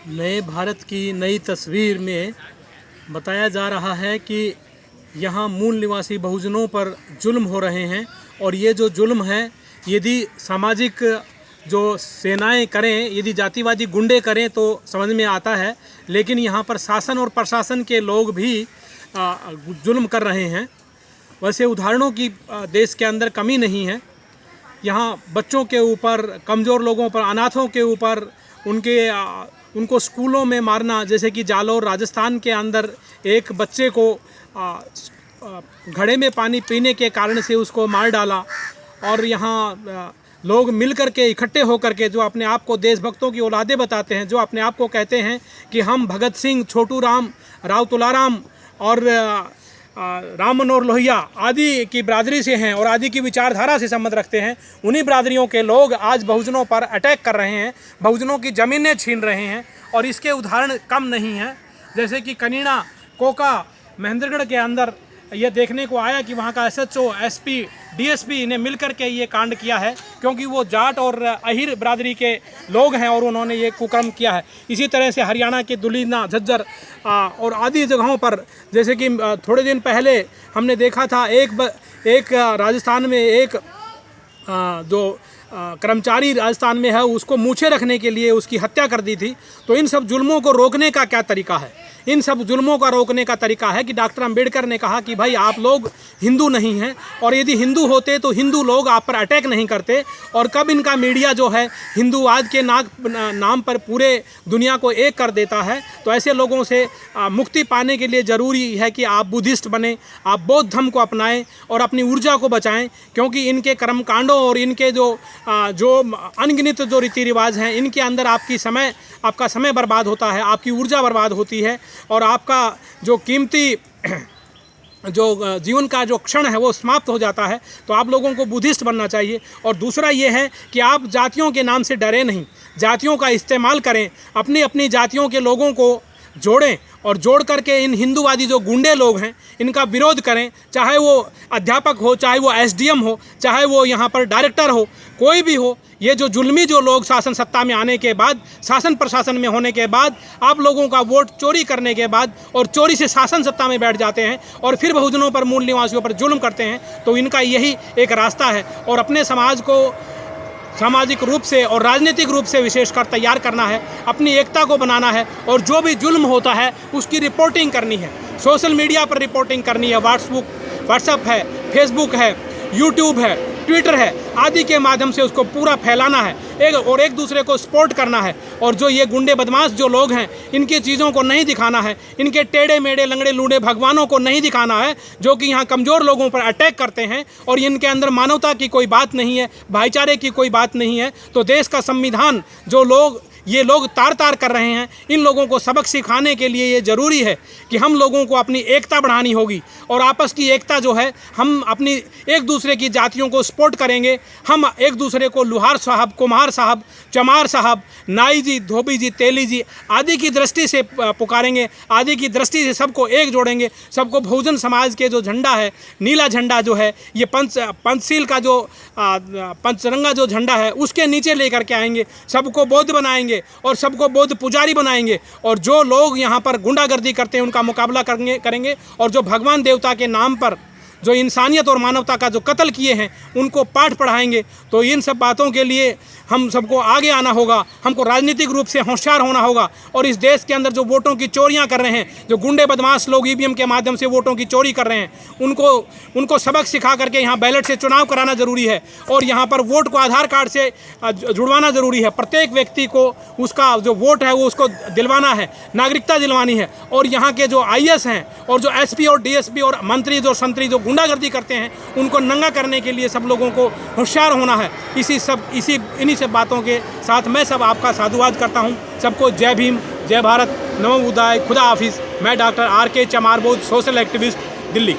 नए भारत की नई तस्वीर में बताया जा रहा है कि यहाँ मूल निवासी बहुजनों पर जुल्म हो रहे हैं और ये जो जुल्म है यदि सामाजिक जो सेनाएं करें, यदि जातिवादी गुंडे करें तो समझ में आता है, लेकिन यहाँ पर शासन और प्रशासन के लोग भी जुल्म कर रहे हैं। वैसे उदाहरणों की देश के अंदर कमी नहीं है। यहाँ बच्चों के ऊपर, कमज़ोर लोगों पर, अनाथों के ऊपर उनको स्कूलों में मारना, जैसे कि जालौर राजस्थान के अंदर एक बच्चे को घड़े में पानी पीने के कारण से उसको मार डाला। और यहाँ लोग मिलकर के इकट्ठे होकर के जो अपने आप को देशभक्तों की औलादे बताते हैं, जो अपने आप को कहते हैं कि हम भगत सिंह, छोटू राम, राव तुलाराम और राम मनोहर लोहिया आदि की बिरादरी से हैं और आदि की विचारधारा से संबंध रखते हैं, उन्हीं बिरादरियों के लोग आज बहुजनों पर अटैक कर रहे हैं, बहुजनों की ज़मीनें छीन रहे हैं। और इसके उदाहरण कम नहीं हैं, जैसे कि कनीना, कोका, महेंद्रगढ़ के अंदर यह देखने को आया कि वहाँ का SHO, SP, DSP ने मिलकर के ये कांड किया है, क्योंकि वो जाट और अहिर बिरादरी के लोग हैं और उन्होंने ये कुकर्म किया है। इसी तरह से हरियाणा के दुलीना, झज्जर और आदि जगहों पर, जैसे कि थोड़े दिन पहले हमने देखा था एक राजस्थान में एक जो कर्मचारी राजस्थान में है उसको मूछें रखने के लिए उसकी हत्या कर दी थी। तो इन सब जुल्मों को रोकने का क्या तरीका है? इन सब जुल्मों का रोकने का तरीका है कि डॉक्टर अंबेडकर ने कहा कि भाई आप लोग हिंदू नहीं हैं, और यदि हिंदू होते तो हिंदू लोग आप पर अटैक नहीं करते। और कब इनका मीडिया जो है हिंदूवाद के नाम पर पूरे दुनिया को एक कर देता है, तो ऐसे लोगों से मुक्ति पाने के लिए ज़रूरी है कि आप बुद्धिस्ट बने, आप बौद्ध धर्म को अपनाएं और अपनी ऊर्जा को बचाएं, क्योंकि इनके कर्मकांडों और इनके जो अनगिनत जो रीति रिवाज हैं, इनके अंदर आपका समय बर्बाद होता है, आपकी ऊर्जा बर्बाद होती है और आपका जो कीमती जो जीवन का जो क्षण है वो समाप्त हो जाता है। तो आप लोगों को बुद्धिस्ट बनना चाहिए। और दूसरा ये है कि आप जातियों के नाम से डरे नहीं, जातियों का इस्तेमाल करें, अपनी अपनी जातियों के लोगों को जोड़ें और जोड़ करके इन हिंदूवादी जो गुंडे लोग हैं इनका विरोध करें, चाहे वो अध्यापक हो, चाहे वो SDM हो, चाहे वो यहाँ पर डायरेक्टर हो, कोई भी हो। ये जो जुल्मी जो लोग शासन सत्ता में आने के बाद, शासन प्रशासन में होने के बाद, आप लोगों का वोट चोरी करने के बाद और चोरी से शासन सत्ता में बैठ जाते हैं और फिर बहुजनों पर, मूल निवासियों पर जुल्म करते हैं, तो इनका यही एक रास्ता है। और अपने समाज को सामाजिक रूप से और राजनीतिक रूप से विशेषकर तैयार करना है, अपनी एकता को बनाना है और जो भी जुल्म होता है उसकी रिपोर्टिंग करनी है, सोशल मीडिया पर रिपोर्टिंग करनी है। व्हाट्सएप है, फेसबुक है, यूट्यूब है, ट्विटर है आदि के माध्यम से उसको पूरा फैलाना है, एक दूसरे को सपोर्ट करना है। और जो ये गुंडे बदमाश जो लोग हैं इनकी चीज़ों को नहीं दिखाना है, इनके टेढ़े मेढ़े लंगड़े लूढ़े भगवानों को नहीं दिखाना है, जो कि यहाँ कमज़ोर लोगों पर अटैक करते हैं और इनके अंदर मानवता की कोई बात नहीं है, भाईचारे की कोई बात नहीं है। तो देश का संविधान जो ये लोग तार कर रहे हैं, इन लोगों को सबक सिखाने के लिए ये ज़रूरी है कि हम लोगों को अपनी एकता बढ़ानी होगी। और आपस की एकता जो है, हम अपनी एक दूसरे की जातियों को सपोर्ट करेंगे, हम एक दूसरे को लुहार साहब, कुम्हार साहब, चमार साहब, नाई जी, धोबी जी, तेली जी आदि की दृष्टि से पुकारेंगे, आदि की दृष्टि से सबको एक जोड़ेंगे। सबको बहुजन समाज के जो झंडा है, नीला झंडा जो है, ये पंचशील का जो पंचरंगा जो झंडा है उसके नीचे लेकर के आएंगे, सबको बौद्ध बनाएंगे और सबको बौद्ध पुजारी बनाएंगे। और जो लोग यहाँ पर गुंडागर्दी करते हैं उनका मुकाबला करेंगे और जो भगवान देवता के नाम पर जो इंसानियत और मानवता का जो कत्ल किए हैं उनको पाठ पढ़ाएंगे। तो इन सब बातों के लिए हम सबको आगे आना होगा, हमको राजनीतिक रूप से होशियार होना होगा। और इस देश के अंदर जो वोटों की चोरियां कर रहे हैं, जो गुंडे बदमाश लोग EVM के माध्यम से वोटों की चोरी कर रहे हैं, उनको सबक सिखा करके यहाँ बैलेट से चुनाव कराना ज़रूरी है। और यहाँ पर वोट को आधार कार्ड से जुड़वाना ज़रूरी है। प्रत्येक व्यक्ति को उसका जो वोट है वो उसको दिलवाना है, नागरिकता दिलवानी है। और यहाँ के जो IS हैं और जो SP और DSP और मंत्री जो संतरी जो गुंडागर्दी करते हैं उनको नंगा करने के लिए सब लोगों को होशियार होना है। इन्हीं सब बातों के साथ मैं सब आपका साधुवाद करता हूं। सबको जय भीम, जय भारत, नमो बुद्धाय, खुदा हाफिज़। मैं डॉक्टर RK चमार, सोशल एक्टिविस्ट, दिल्ली।